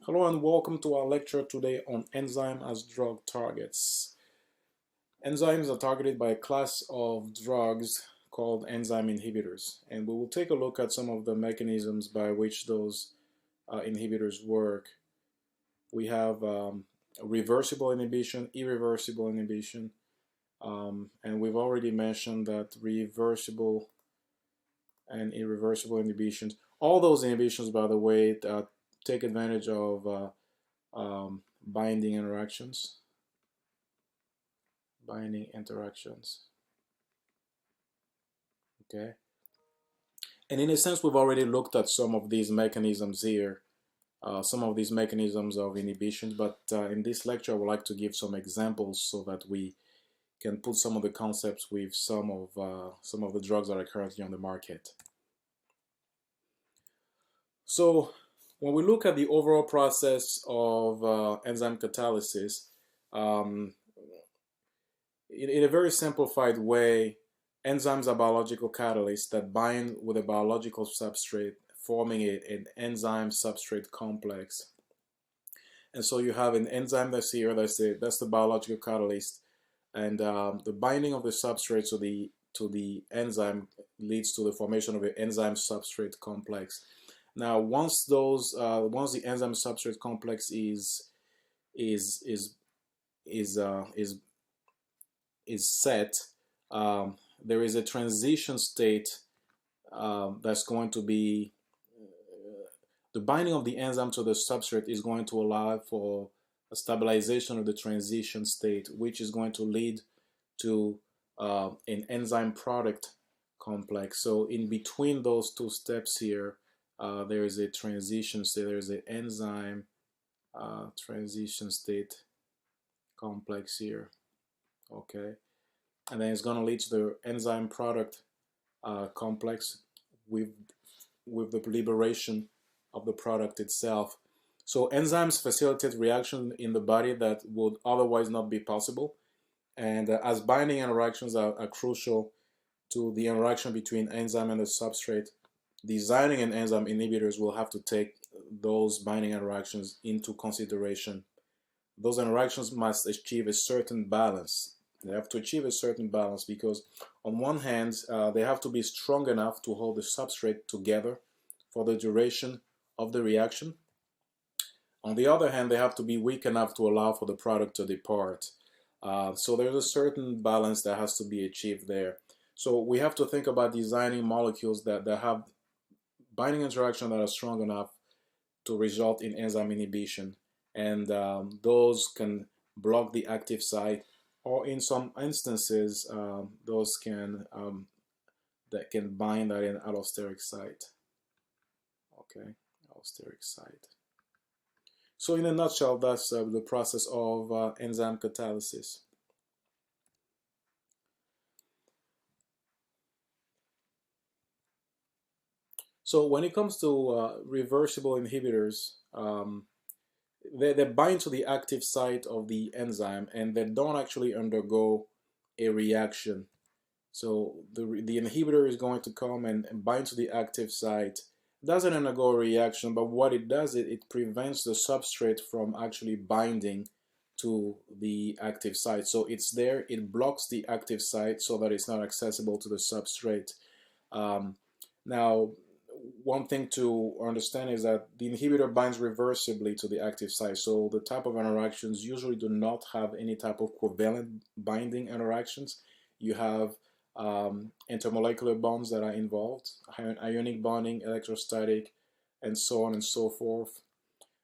Hello and welcome to our lecture today on enzyme as drug targets. Enzymes are targeted by a class of drugs called enzyme inhibitors, and we will take a look at some of the mechanisms by which those inhibitors work. We have reversible inhibition, irreversible inhibition, and we've already mentioned that reversible and irreversible inhibitions, all those inhibitions, by the way, take advantage of binding interactions. Okay, and in a sense we've already looked at some of these mechanisms here, some of these mechanisms of inhibition, but in this lecture I would like to give some examples so that we can put some of the concepts with some of the drugs that are currently on the market. So when we look at the overall process of enzyme catalysis, um, in a very simplified way, enzymes are biological catalysts that bind with a biological substrate, forming an enzyme substrate complex. And so you have an enzyme that's here, that's the biological catalyst, and the binding of the substrate to the enzyme leads to the formation of an enzyme substrate complex. Now, once the enzyme substrate complex is set, there is a transition state that's going to be the binding of the enzyme to the substrate is going to allow for a stabilization of the transition state, which is going to lead to an enzyme product complex. So in between those two steps here, there is a transition state. There is an enzyme transition state complex here. Okay, and then it's going to lead to the enzyme product complex with the liberation of the product itself. So enzymes facilitate reaction in the body that would otherwise not be possible, and as binding interactions are crucial to the interaction between enzyme and the substrate, designing an enzyme inhibitors will have to take those binding interactions into consideration. Those interactions must achieve a certain balance. They have to achieve a certain balance because on one hand, they have to be strong enough to hold the substrate together for the duration of the reaction. On the other hand, they have to be weak enough to allow for the product to depart. So there's a certain balance that has to be achieved there. So we have to think about designing molecules that have binding interaction that are strong enough to result in enzyme inhibition. And those can block the active site, or in some instances, those that can bind at an allosteric site. Okay, allosteric site. So in a nutshell, that's the process of enzyme catalysis. So when it comes to reversible inhibitors, they bind to the active site of the enzyme and they don't actually undergo a reaction. So the inhibitor is going to come and bind to the active site. It doesn't undergo a reaction, but what it does, it prevents the substrate from actually binding to the active site. So it's there, it blocks the active site so that it's not accessible to the substrate. Now, one thing to understand is that the inhibitor binds reversibly to the active site. So the type of interactions usually do not have any type of covalent binding interactions. You have intermolecular bonds that are involved, ionic bonding, electrostatic, and so on and so forth.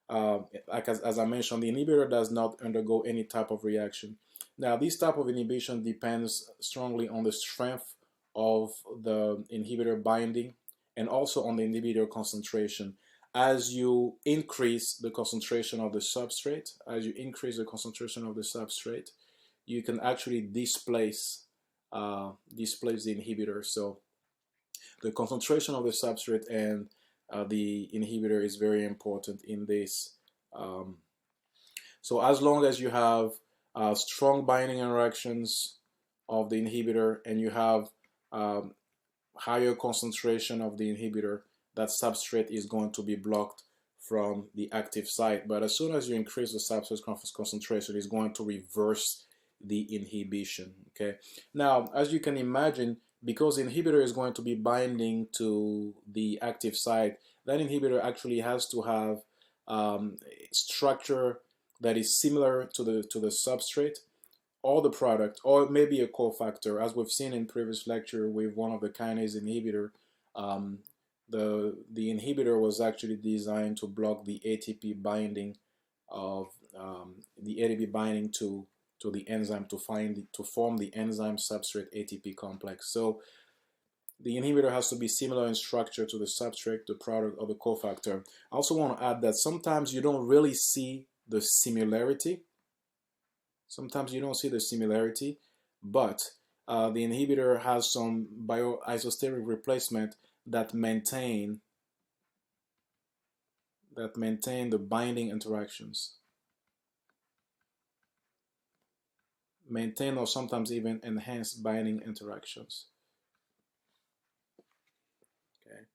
As I mentioned, the inhibitor does not undergo any type of reaction. Now, this type of inhibition depends strongly on the strength of the inhibitor binding and also on the inhibitor concentration. As you increase the concentration of the substrate, you can actually displace the inhibitor. So the concentration of the substrate and the inhibitor is very important in this. So as long as you have strong binding interactions of the inhibitor and you have higher concentration of the inhibitor, that substrate is going to be blocked from the active site. But as soon as you increase the substrate concentration, it's going to reverse the inhibition. Okay. Now, as you can imagine, because the inhibitor is going to be binding to the active site, that inhibitor actually has to have structure that is similar to the substrate or the product, or maybe a cofactor, as we've seen in previous lecture with one of the kinase inhibitor. The inhibitor was actually designed to block the ATP binding of to the enzyme to form the enzyme substrate ATP complex. So the inhibitor has to be similar in structure to the substrate, the product, or the cofactor. I also want to add that sometimes you don't really see the similarity. Sometimes you don't see the similarity, but the inhibitor has some bioisosteric replacement that maintain the binding interactions, maintain or sometimes even enhance binding interactions. Okay,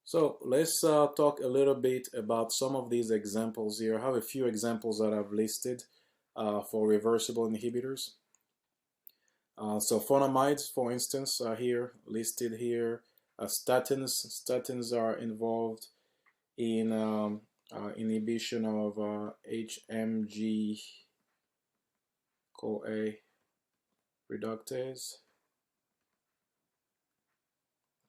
so let's talk a little bit about some of these examples here. I have a few examples that I've listed for reversible inhibitors. So phonamides, for instance, are here listed here. Statins are involved in inhibition of HMG-CoA reductase.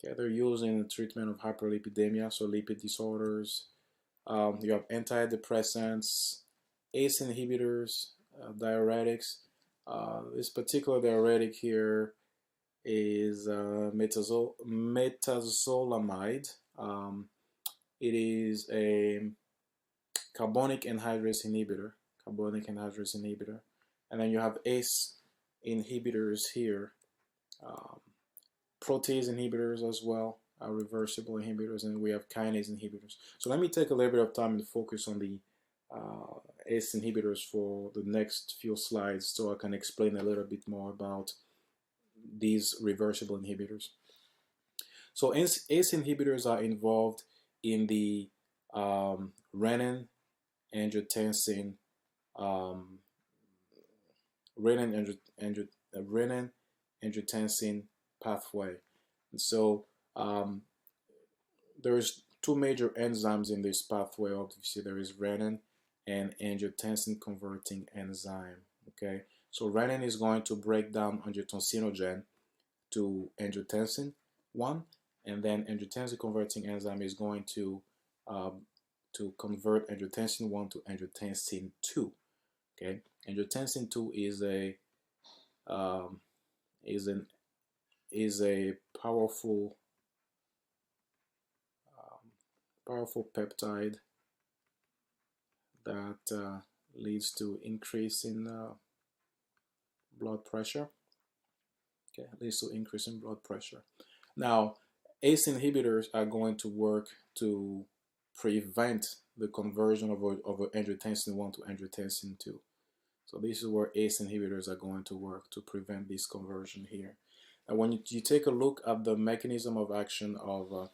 Okay, they're used in the treatment of hyperlipidemia, so lipid disorders. You have antidepressants, ACE inhibitors, diuretics. This particular diuretic here is metazolamide. It is a carbonic anhydrase inhibitor. And then you have ACE inhibitors here, protease inhibitors as well, reversible inhibitors, and we have kinase inhibitors. So let me take a little bit of time to focus on the ACE inhibitors for the next few slides so I can explain a little bit more about these reversible inhibitors. So ACE inhibitors are involved in the renin angiotensin pathway. And so there's two major enzymes in this pathway. Obviously, there is renin and angiotensin converting enzyme. Okay, so renin is going to break down angiotensinogen to angiotensin 1, and then angiotensin converting enzyme is going to convert angiotensin 1 to angiotensin 2. Okay, angiotensin 2 is a powerful peptide that leads to increase in blood pressure. Okay, leads to increase in blood pressure. Now, ACE inhibitors are going to work to prevent the conversion of angiotensin 1 to angiotensin 2. So this is where ACE inhibitors are going to work to prevent this conversion here. And when you take a look at the mechanism of action of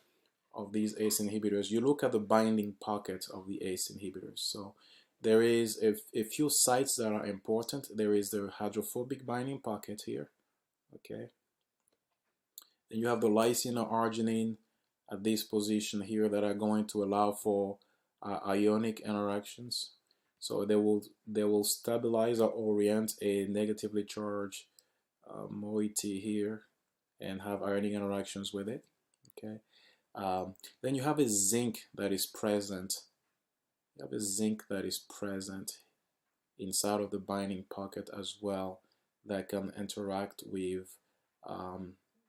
these ACE inhibitors, you look at the binding pocket of the ACE inhibitors. So there is a few sites that are important. There is the hydrophobic binding pocket here. Okay. Then you have the lysine or arginine at this position here that are going to allow for ionic interactions. So they will stabilize or orient a negatively charged moiety here and have ionic interactions with it. Okay. Then you have a zinc that is present. You have a zinc that is present inside of the binding pocket as well that can interact with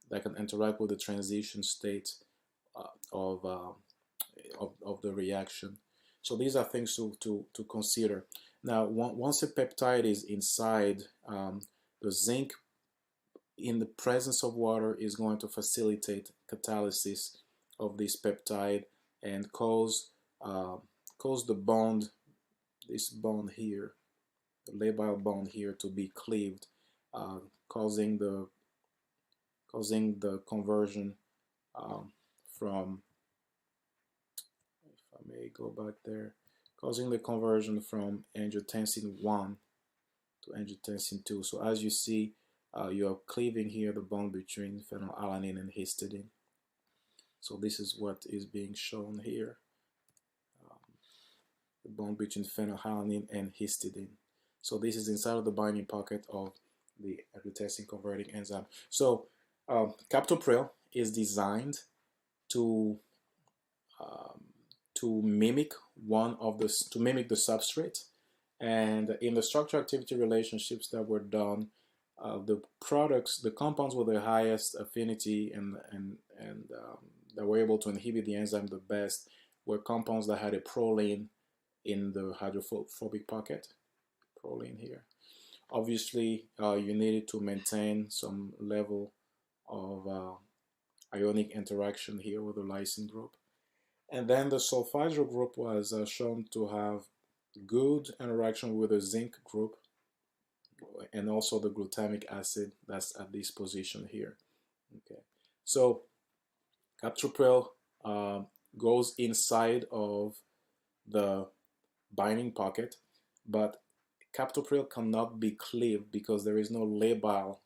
the transition state of the reaction. So these are things to consider. Now, once a peptide is inside, the zinc in the presence of water is going to facilitate catalysis of this peptide and cause the bond, this bond here, the labile bond here, to be cleaved, causing the conversion from, if I may go back there, causing the conversion from angiotensin 1 to angiotensin 2. So as you see, you are cleaving here the bond between phenylalanine and histidine. So this is what is being shown here, the bond between phenylalanine and histidine. So this is inside of the binding pocket of the angiotensin converting enzyme. So captopril is designed to mimic the substrate, and in the structure activity relationships that were done, the compounds with the highest affinity and that were able to inhibit the enzyme the best were compounds that had a proline in the hydrophobic pocket, proline here. Obviously, you needed to maintain some level of ionic interaction here with the lysine group. And then the sulfhydryl group was shown to have good interaction with the zinc group and also the glutamic acid that's at this position here. Okay, so captopril goes inside of the binding pocket, but captopril cannot be cleaved because there is no labile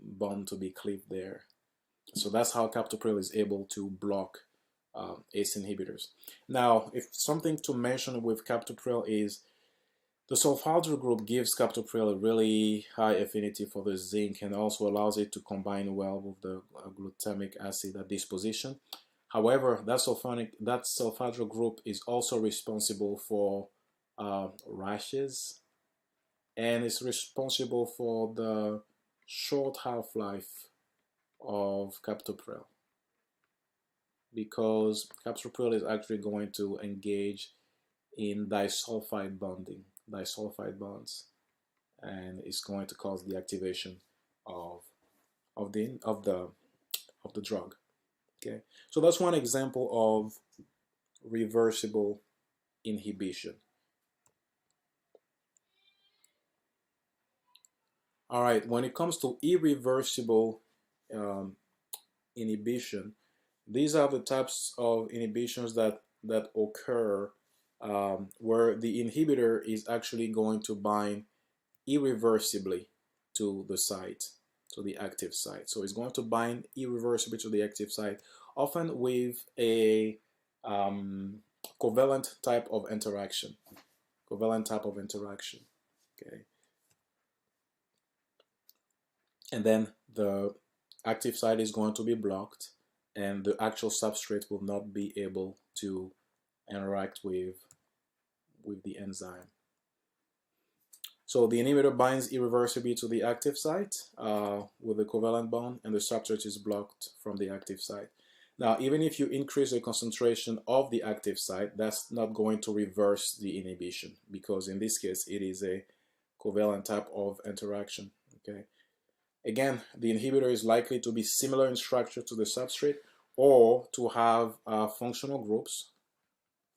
bond to be cleaved there. So that's how captopril is able to block ACE inhibitors. Now, if something to mention with captopril is the sulfhydryl group gives captopril a really high affinity for the zinc and also allows it to combine well with the glutamic acid at this position. However, that sulfhydryl group is also responsible for rashes, and it's responsible for the short half-life of captopril, because captopril is actually going to engage in disulfide bonds, and it's going to cause the activation of the drug. Okay, so that's one example of reversible inhibition. All right, when it comes to irreversible inhibition, these are the types of inhibitions that occur where the inhibitor is actually going to bind irreversibly to the site, to the active site. So it's going to bind irreversibly to the active site, often with a covalent type of interaction. Okay. And then the active site is going to be blocked, and the actual substrate will not be able to interact with the enzyme. So the inhibitor binds irreversibly to the active site with a covalent bond, and the substrate is blocked from the active site. Now, even if you increase the concentration of the active site, that's not going to reverse the inhibition, because in this case, it is a covalent type of interaction. Okay. Again, the inhibitor is likely to be similar in structure to the substrate, or to have functional groups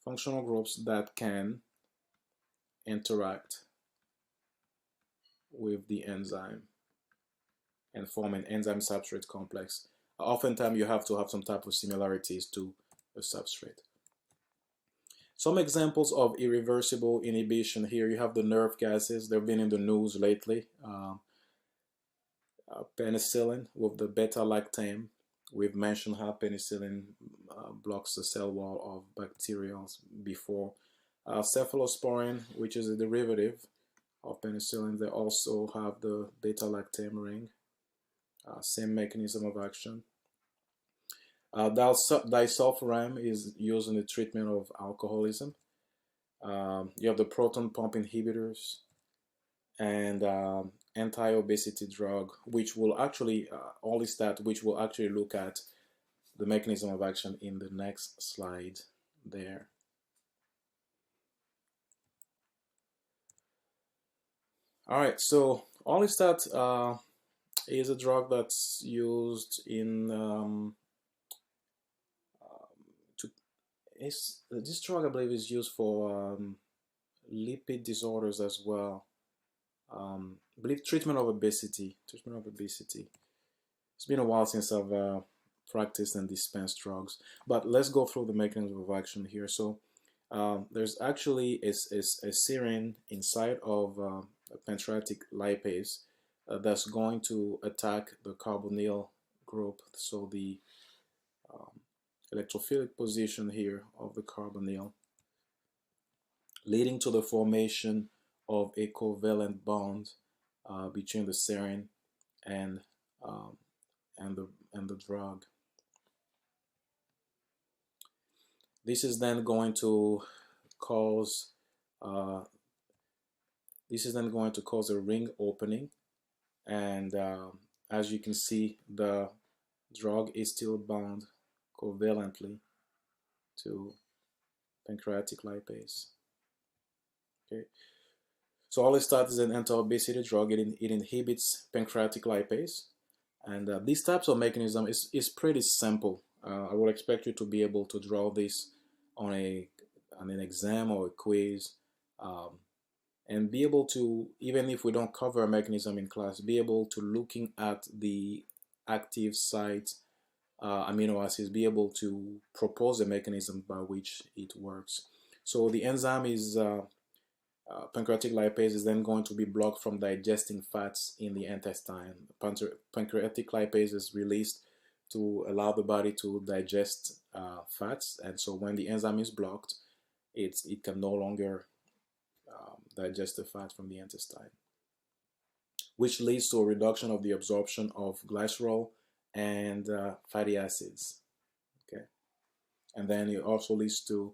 that can interact with the enzyme and form an enzyme substrate complex. Oftentimes you have to have some type of similarities to a substrate. Some examples of irreversible inhibition here. You have the nerve gases. They've been in the news lately. Penicillin with the beta-lactam. We've mentioned how penicillin blocks the cell wall of bacteria before. Cephalosporin, which is a derivative of penicillin, they also have the beta-lactam ring. Same mechanism of action. Disulfiram is used in the treatment of alcoholism. You have the proton pump inhibitors and anti-obesity drug, which will actually, which will actually look at the mechanism of action in the next slide there. All right, so Orlistat is a drug that's used in this drug, I believe, is used for lipid disorders as well. I believe treatment of obesity. It's been a while since I've practice and dispense drugs. But let's go through the mechanism of action here. So there's actually a serine inside of a pancreatic lipase that's going to attack the carbonyl group. So the electrophilic position here of the carbonyl, leading to the formation of a covalent bond between the serine and the drug. This is then going to cause a ring opening, and as you can see, the drug is still bound covalently to pancreatic lipase. Okay, so orlistat is an anti-obesity drug. It inhibits pancreatic lipase, and these types of mechanism is pretty simple. I would expect you to be able to draw this on an exam or a quiz, and be able to, even if we don't cover a mechanism in class, be able to, looking at the active site amino acids, be able to propose a mechanism by which it works. So the enzyme is pancreatic lipase is then going to be blocked from digesting fats in the intestine. Pancreatic lipase is released to allow the body to digest fats, and so when the enzyme is blocked, it can no longer digest the fat from the intestine, which leads to a reduction of the absorption of glycerol and fatty acids. Okay, and then it also leads to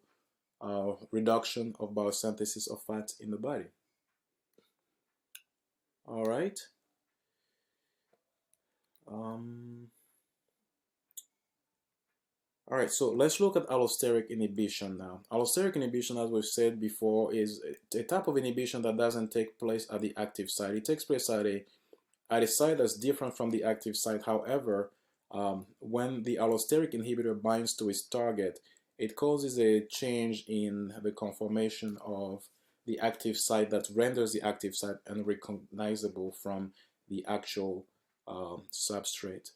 reduction of biosynthesis of fat in the body. All right. All right, so let's look at allosteric inhibition now. Allosteric inhibition, as we've said before, is a type of inhibition that doesn't take place at the active site. It takes place at a site that's different from the active site. However, when the allosteric inhibitor binds to its target, it causes a change in the conformation of the active site that renders the active site unrecognizable from the actual substrate.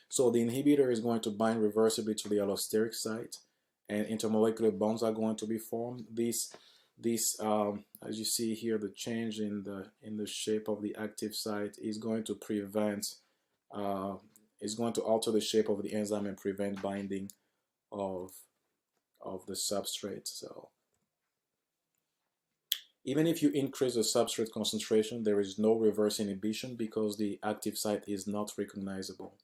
So the inhibitor is going to bind reversibly to the allosteric site, and intermolecular bonds are going to be formed. As you see here, the change in the shape of the active site is going to alter the shape of the enzyme and prevent binding of the substrate. So even if you increase the substrate concentration, there is no reverse inhibition because the active site is not recognizable.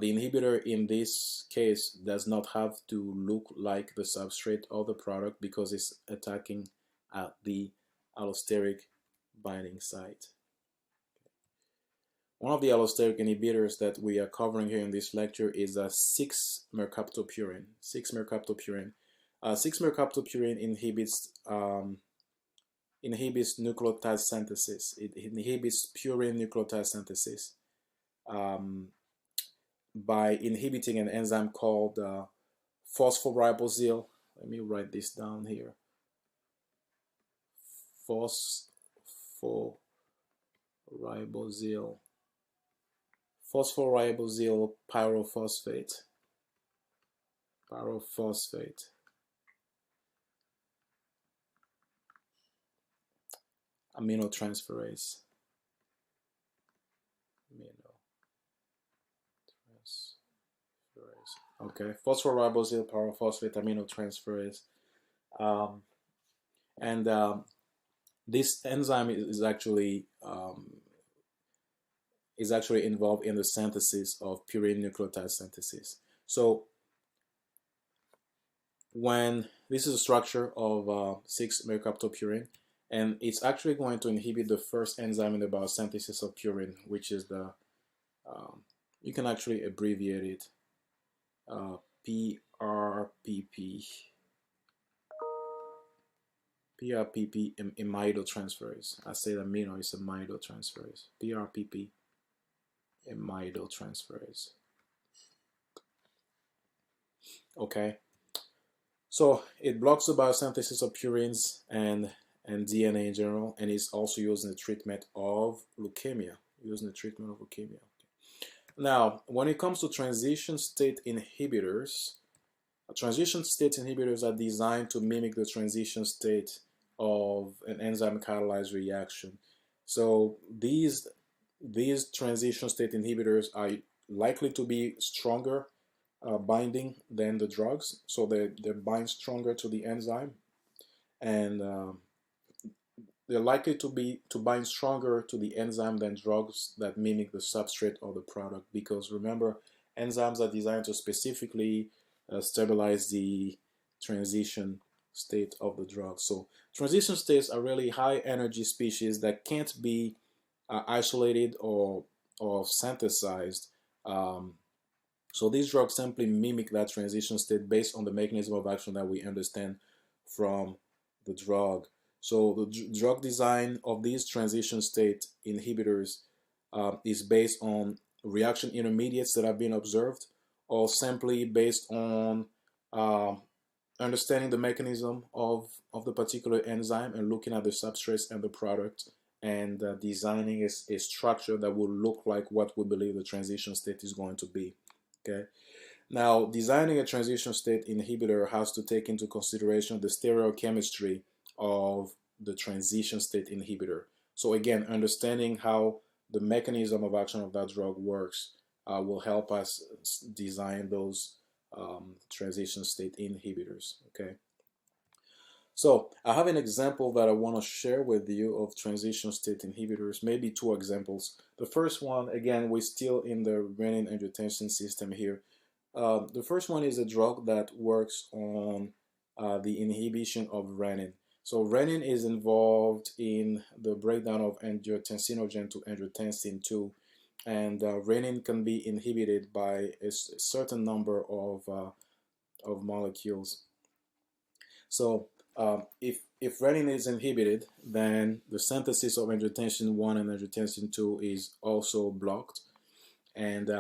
The inhibitor in this case does not have to look like the substrate or the product because it's attacking at the allosteric binding site. One of the allosteric inhibitors that we are covering here in this lecture is 6-mercaptopurine. 6-mercaptopurine. 6-mercaptopurine inhibits nucleotide synthesis. It inhibits purine nucleotide synthesis by inhibiting an enzyme called phosphoribosylate. Let me write this down here. Phosphoribosyl pyrophosphate. Aminotransferase. Okay, phosphoribosyl pyrophosphate aminotransferase, this enzyme is actually involved in the synthesis of purine nucleotide synthesis. So when this is a structure of 6-mercaptopurine, and it's actually going to inhibit the first enzyme in the biosynthesis of purine, which is the you can actually abbreviate it. PRPP imidinotransferase. I said amino is imidinotransferase. PRPP imidinotransferase. Okay, so it blocks the biosynthesis of purines and DNA in general, and is also used in the treatment of leukemia. Now, when it comes to transition state inhibitors are designed to mimic the transition state of an enzyme catalyzed reaction. So these transition state inhibitors are likely to be stronger binding than the drugs, so they bind stronger to the enzyme, and they're likely to bind stronger to the enzyme than drugs that mimic the substrate or the product, because remember, enzymes are designed to specifically stabilize the transition state of the drug. So transition states are really high energy species that can't be isolated or synthesized. So these drugs simply mimic that transition state based on the mechanism of action that we understand from the drug. So the drug design of these transition state inhibitors is based on reaction intermediates that have been observed, or simply based on uh, understanding the mechanism of the particular enzyme and looking at the substrates and the product, and designing a structure that will look like what we believe the transition state is going to be. Okay. Now, designing a transition state inhibitor has to take into consideration the stereochemistry of the transition state inhibitor. So again, understanding how the mechanism of action of that drug works will help us design those transition state inhibitors. Okay. So I have an example that I want to share with you of transition state inhibitors, maybe two examples. The first one, again, we're still in the renin-angiotensin system here. The first one is a drug that works on the inhibition of renin. So renin is involved in the breakdown of angiotensinogen to angiotensin II, and renin can be inhibited by a certain number of molecules. So if renin is inhibited, then the synthesis of angiotensin I and angiotensin II is also blocked. And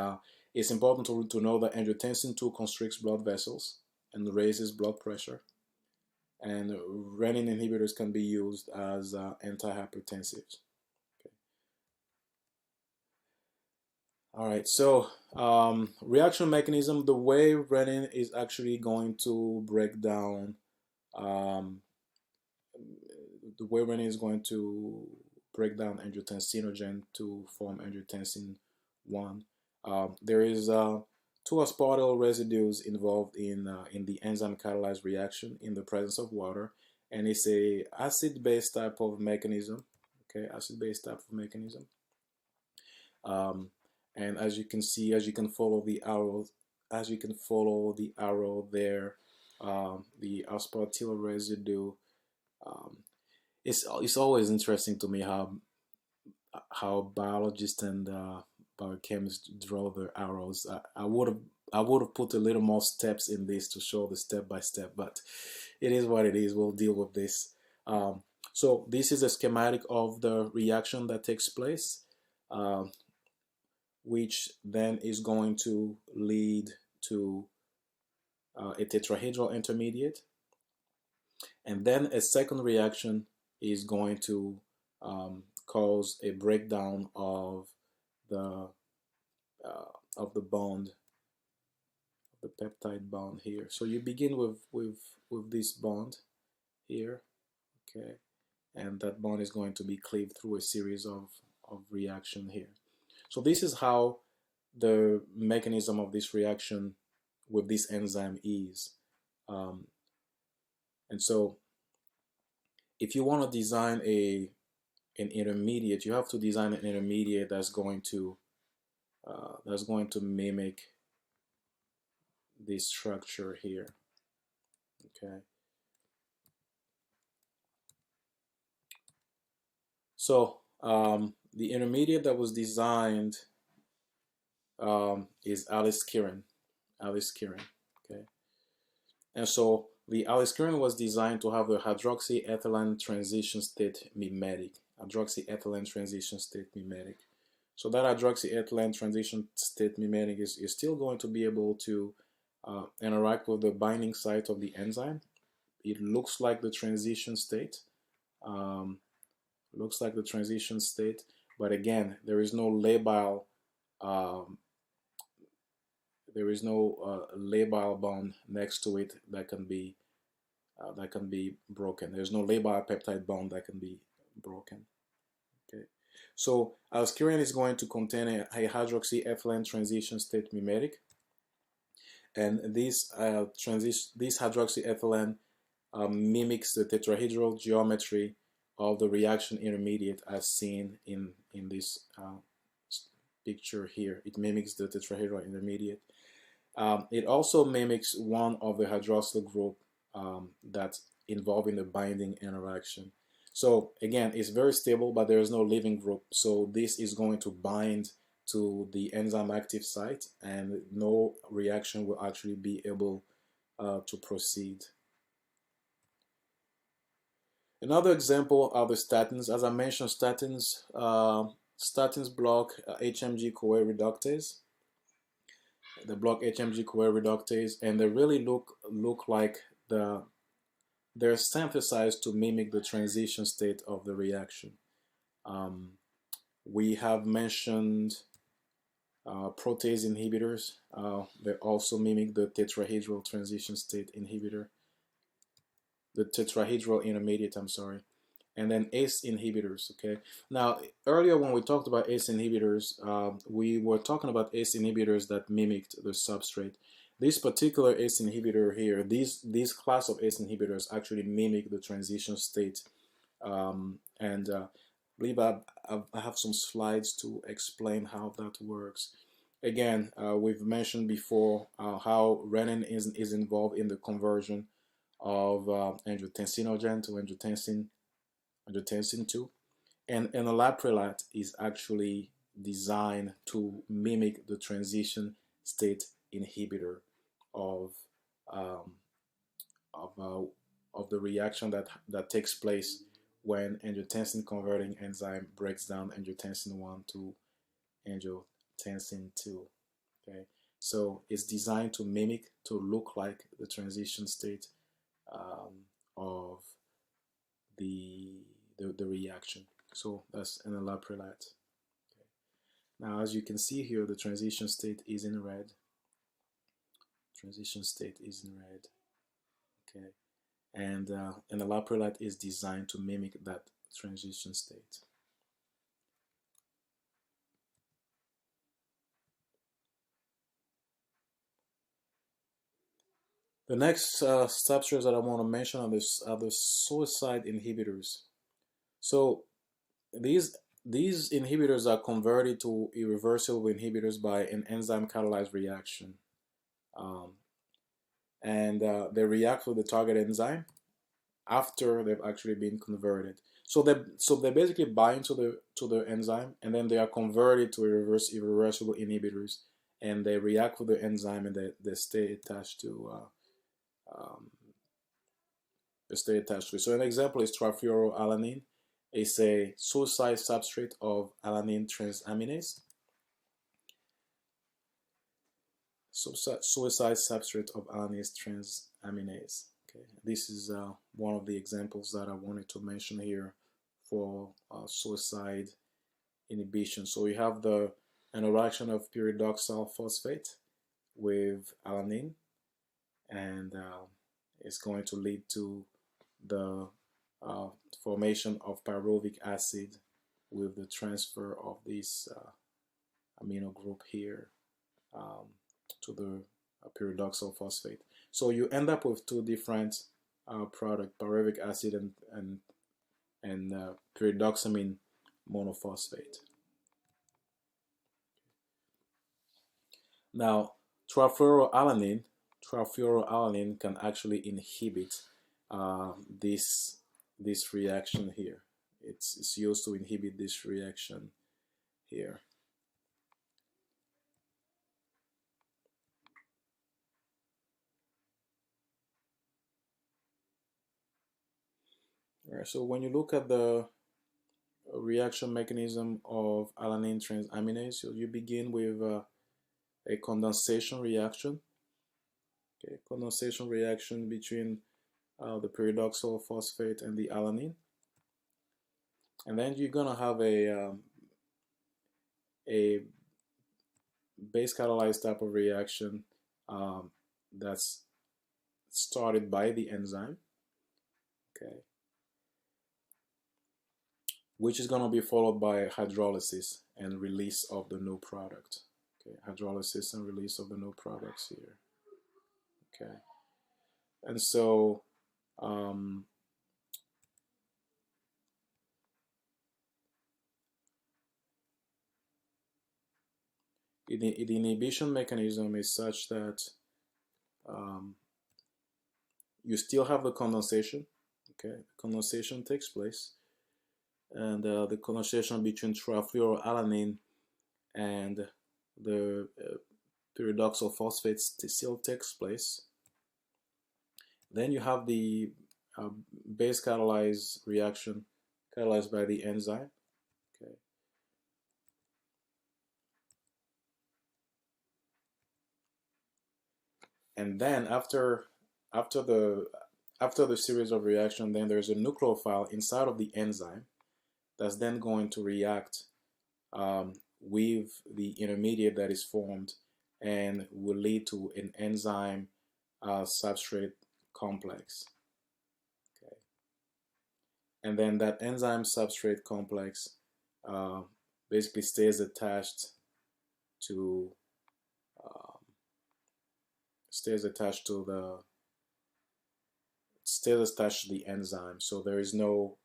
it's important to know that angiotensin II constricts blood vessels and raises blood pressure. And renin inhibitors can be used as antihypertensives. Okay. All right, so reaction mechanism, the way renin is actually going to break down the way renin is going to break down angiotensinogen to form angiotensin I. There is two aspartyl residues involved in the enzyme catalyzed reaction in the presence of water, and it's a acid-base type of mechanism. Okay, acid-base type of mechanism. And as you can see, as you can follow the arrow there, the aspartyl residue. It's always interesting to me how biologists and biochemists draw their arrows. I would have put a little more steps in this to show the step by step, but it is what it is. We'll deal with this. So this is a schematic of the reaction that takes place, which then is going to lead to a tetrahedral intermediate, and then a second reaction is going to cause a breakdown of the bond, the peptide bond here. So you begin with this bond here, okay, and that bond is going to be cleaved through a series of reaction here. So this is how the mechanism of this reaction with this enzyme is. And so if you want to design an intermediate, you have to design an intermediate that's going to mimic this structure here. Okay. So the intermediate that was designed is aliskiren. Okay. And so the aliskiren was designed to have the hydroxyethylene transition state mimetic. So that hydroxyethylene transition state mimetic is still going to be able to interact with the binding site of the enzyme. It looks like the transition state. But again, there is no labile there is no labile bond next to it that can be broken. There's no labile peptide bond that can be broken. Okay, so allosterine is going to contain a hydroxyethylene transition state mimetic, and this hydroxyethylene mimics the tetrahedral geometry of the reaction intermediate as seen in this picture here. It mimics the tetrahedral intermediate. It also mimics one of the hydroxyl group that's involved in the binding interaction. So again, it's very stable, but there is no leaving group. So this is going to bind to the enzyme active site, and no reaction will actually be able to proceed. Another example are the statins. As I mentioned, statins block HMG-CoA reductase. They block HMG-CoA reductase, and they really look like they're synthesized to mimic the transition state of the reaction. We have mentioned protease inhibitors. They also mimic the tetrahedral transition state inhibitor, the tetrahedral intermediate, I'm sorry, and then ACE inhibitors. Okay, now earlier when we talked about ACE inhibitors, we were talking about ACE inhibitors that mimicked the substrate. This particular ACE inhibitor here, these class of ACE inhibitors actually mimic the transition state, and I believe I have some slides to explain how that works. Again, we've mentioned before how renin is involved in the conversion of angiotensinogen to angiotensin II, and enalaprelate is actually designed to mimic the transition state inhibitor of the reaction that takes place when angiotensin converting enzyme breaks down angiotensin I to angiotensin II. Okay, so it's designed to mimic, to look like the transition state of the reaction. So that's enalaprelate. Okay. Now, as you can see here, the transition state is in red. Transition state is in red. Okay, and enalaprelate is designed to mimic that transition state. The next substrates that I want to mention are the suicide inhibitors. So these inhibitors are converted to irreversible inhibitors by an enzyme catalyzed reaction, and they react with the target enzyme after they've actually been converted. So they basically bind to the enzyme, and then they are converted to irreversible inhibitors, and they react with the enzyme, and they stay attached to it. So an example is trifluoroalanine. It's a suicide substrate of alanine transaminase. Suicide substrate of alanine transaminase. Okay, this is one of the examples that I wanted to mention here for suicide inhibition. So we have the interaction of pyridoxal phosphate with alanine, and it's going to lead to the formation of pyruvic acid with the transfer of this amino group here to the pyridoxal phosphate. So you end up with two different products, pyruvic acid and pyridoxamine monophosphate. Now, trifluoroalanine can actually inhibit this reaction here. It's used to inhibit this reaction here. All right, so when you look at the reaction mechanism of alanine transaminase, so you begin with a condensation reaction. Okay, condensation reaction between the pyridoxal phosphate and the alanine, and then you're gonna have a base catalyzed type of reaction that's started by the enzyme, okay, which is going to be followed by hydrolysis and release of the new product. Okay, hydrolysis and release of the new products here. Okay, and so the inhibition mechanism is such that you still have the condensation. Okay, condensation takes place, and the condensation between trifluoroalanine and the pyridoxal phosphates still takes place. Then you have the base catalyzed reaction catalyzed by the enzyme. Okay. And then after the series of reaction, then there's a nucleophile inside of the enzyme that's then going to react with the intermediate that is formed and will lead to an enzyme substrate complex. Okay. And then that enzyme substrate complex basically stays attached to the enzyme. So there is no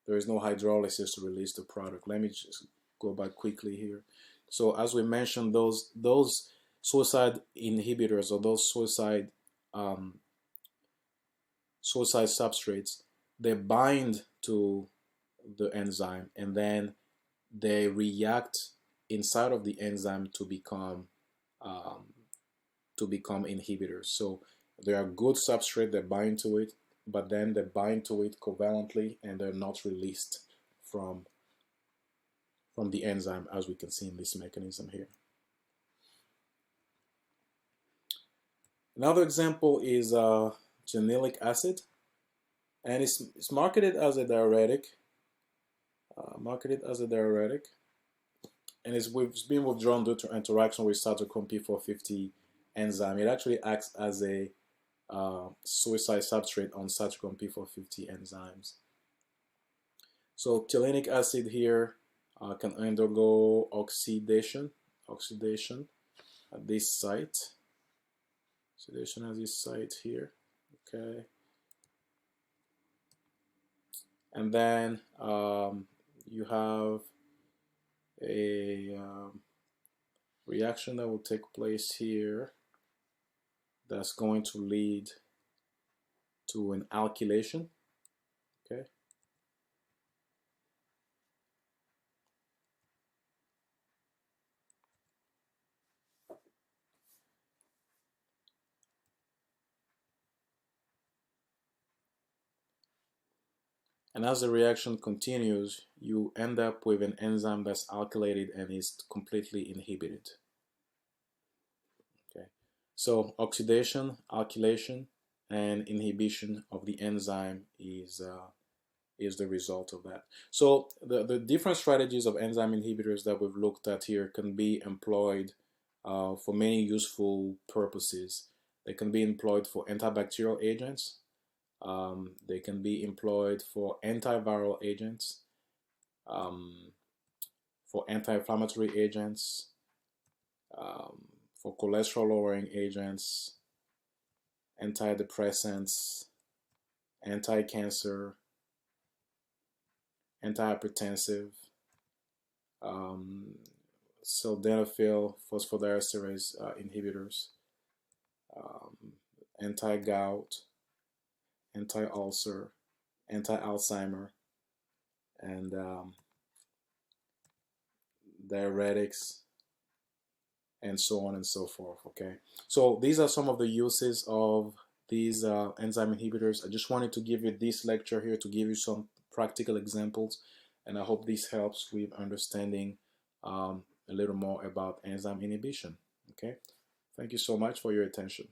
hydrolysis to release the product. Let me just go back quickly here. So as we mentioned, those suicide inhibitors, or those suicide substrates, they bind to the enzyme and then they react inside of the enzyme to become inhibitors. So they are good substrate that bind to it, but then they bind to it covalently and they're not released from the enzyme, as we can see in this mechanism here. Another example is genilic acid, and it's marketed as a diuretic. And it's been withdrawn due to interaction with cytochrome P450 enzyme. It actually acts as a suicide substrate on cytochrome P450 enzymes. So chelinic acid here can undergo oxidation at this site. Oxidation at this site here. Okay. And then you have a reaction that will take place here that's going to lead to an alkylation. Okay. And as the reaction continues, you end up with an enzyme that's alkylated and is completely inhibited. Okay. So oxidation, alkylation, and inhibition of the enzyme is the result of that. So the different strategies of enzyme inhibitors that we've looked at here can be employed for many useful purposes. They can be employed for antibacterial agents. They can be employed for antiviral agents, for anti-inflammatory agents, for cholesterol lowering agents, antidepressants, anti-cancer, antihypertensive, sildenafil phosphodiesterase inhibitors, anti-gout, anti-ulcer, anti-Alzheimer, and diuretics, and so on and so forth. Okay, so these are some of the uses of these enzyme inhibitors. I just wanted to give you this lecture here to give you some practical examples, and I hope this helps with understanding a little more about enzyme inhibition. Okay, thank you so much for your attention.